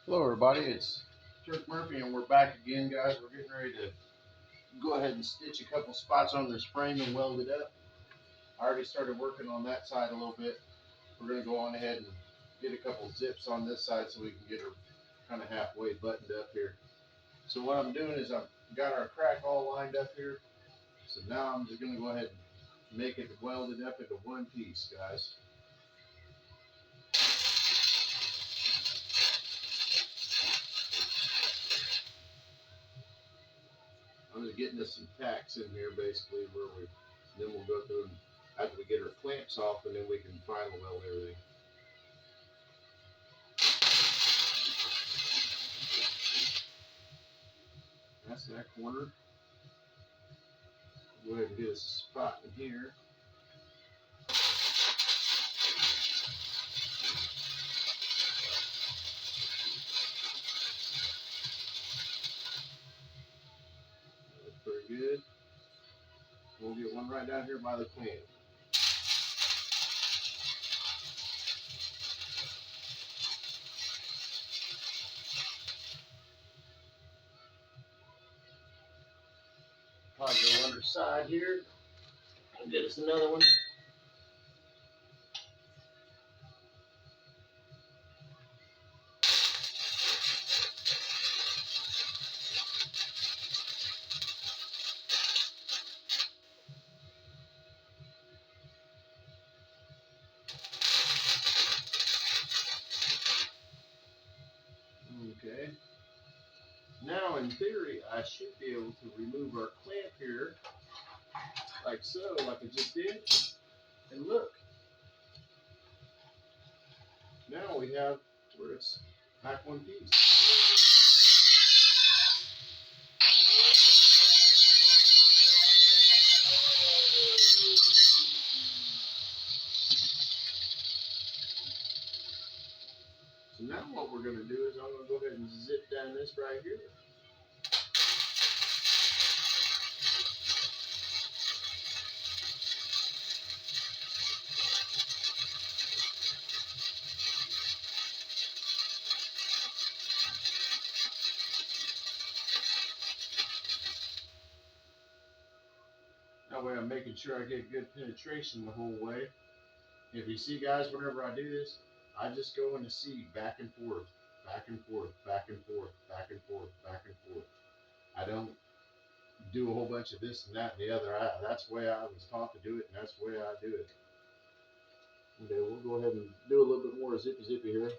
Hello everybody, it's Turk Murphy and we're back again, guys. We're getting ready to go ahead and stitch a couple spots on this frame and weld it up. I already started working on that side a little bit. We're going to go on ahead and get a couple zips on this side so we can get her kind of halfway buttoned up here. So what I'm doing is I've got our crack all lined up here. So now I'm just going to go ahead and make it welded up into one piece, guys. I'm just getting us some tacks in here basically then we'll go through and after we get our clamps off and then we can final weld everything. That's that corner. Go ahead and get us a spot in here. That's pretty good. We'll get one right down here by the clamp. Probably go underside here. We'll get us another one. Okay. Now in theory I should be able to remove our clamp here like so, like I just did. And look. Now we have where it's back one piece. So now what we're going to do is I'm going to go ahead and zip down this right here. That way I'm making sure I get good penetration the whole way. If you see, guys, whenever I do this, I just go into C back and forth, back and forth, back and forth, back and forth, back and forth. I don't do a whole bunch of this and that and the other. That's the way I was taught to do it, and that's the way I do it. Okay, we'll go ahead and do a little bit more zippy here.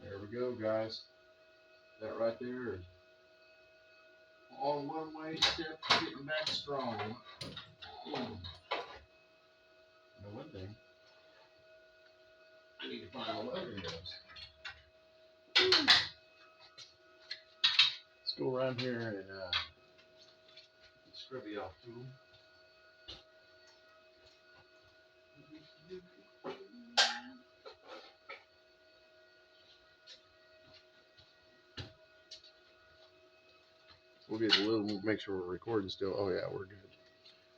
There we go, guys. That right there is on one way step getting back strong. Now one thing, I need to find a welding nose. Let's go around here and scrubby off tool. We'll get a little, make sure we're recording still. Oh yeah, we're good.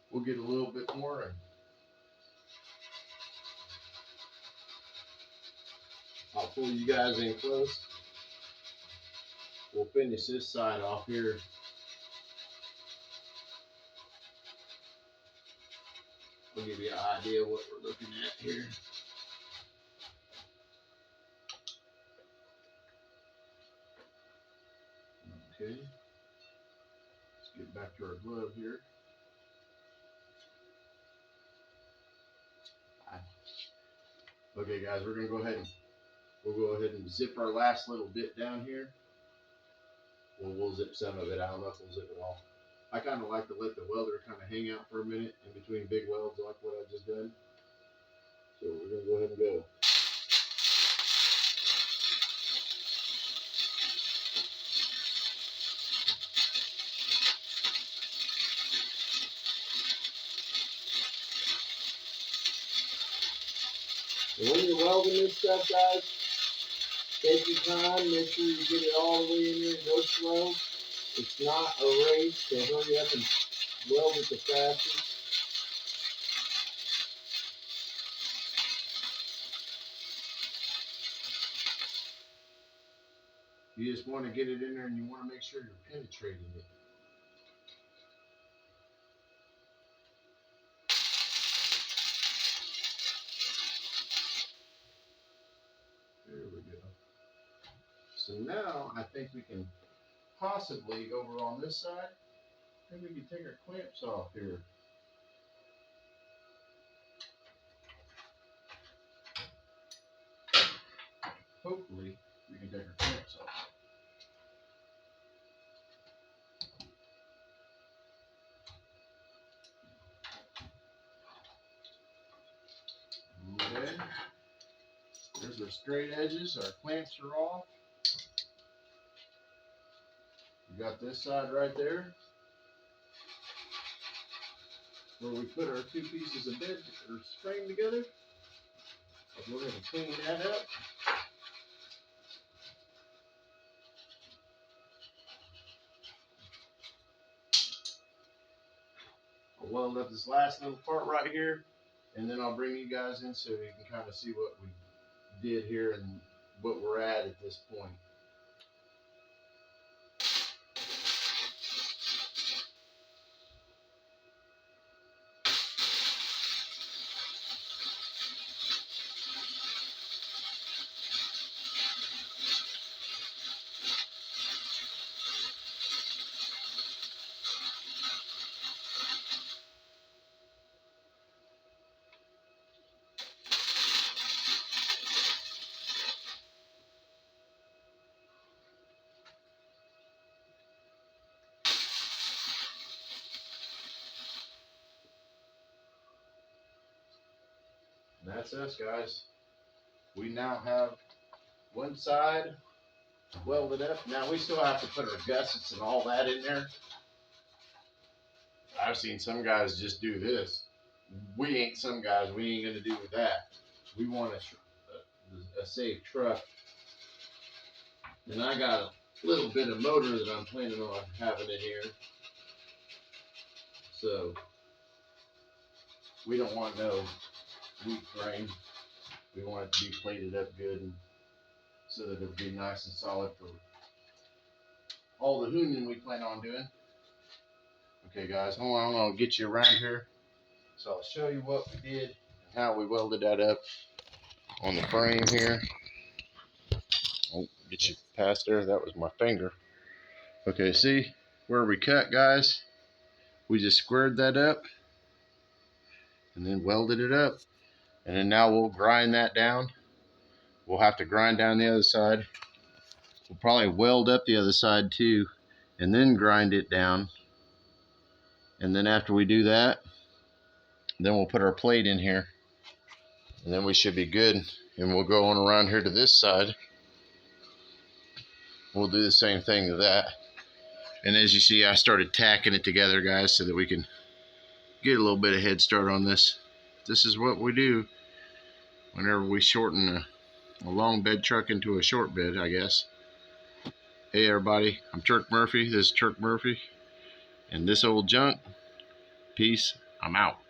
We'll get a little bit more and I'll pull you guys in close. We'll finish this side off here. We'll give you an idea of what we're looking at here. Okay. Let's get back to our glove here. Okay guys, we're gonna go ahead and zip our last little bit down here. Well, we'll zip some of it. I don't know if we'll zip it all. I kind of like to let the welder kind of hang out for a minute in between big welds like what I just done. So we're going to go ahead and go. And when you're welding this stuff, guys, take your time, make sure you get it all the way in there and go slow. It's not a race, so hurry up and weld it the fastest. You just want to get it in there and you want to make sure you're penetrating it. There we go. So now I think we can possibly, over on this side, I think we can take our clamps off here. Hopefully we can take our clamps off. Okay. There's our straight edges. Our clamps are off. We got this side right there where we put our two pieces of bed or frame together. We're going to clean that up. I'll weld up this last little part right here, and then I'll bring you guys in so you can kind of see what we did here and what we're at this point. And that's us, guys. We now have one side welded up. Now we still have to put our gussets and all that in there. I've seen some guys just do this. We ain't some guys. We ain't gonna do that. We want a safe truck. And I got a little bit of motor that I'm planning on having in here. So we don't want no weak frame. We want it to be plated up good and so that it'll be nice and solid for all the hooning we plan on doing. Okay guys, hold on, I'll get you around here. So I'll show you what we did and how we welded that up on the frame here. Oh, get you past there, that was my finger. Okay, see where we cut, guys? We just squared that up and then welded it up. And then now we'll grind that down. We'll have to grind down the other side. We'll probably weld up the other side too and then grind it down. And then after we do that, then we'll put our plate in here. And then we should be good. And we'll go on around here to this side. We'll do the same thing to that. And as you see, I started tacking it together, guys, so that we can get a little bit of head start on this. This is what we do whenever we shorten a long bed truck into a short bed, I guess. Hey everybody, I'm Turk Murphy. This is Turk Murphy. And this old junk. Peace. I'm out.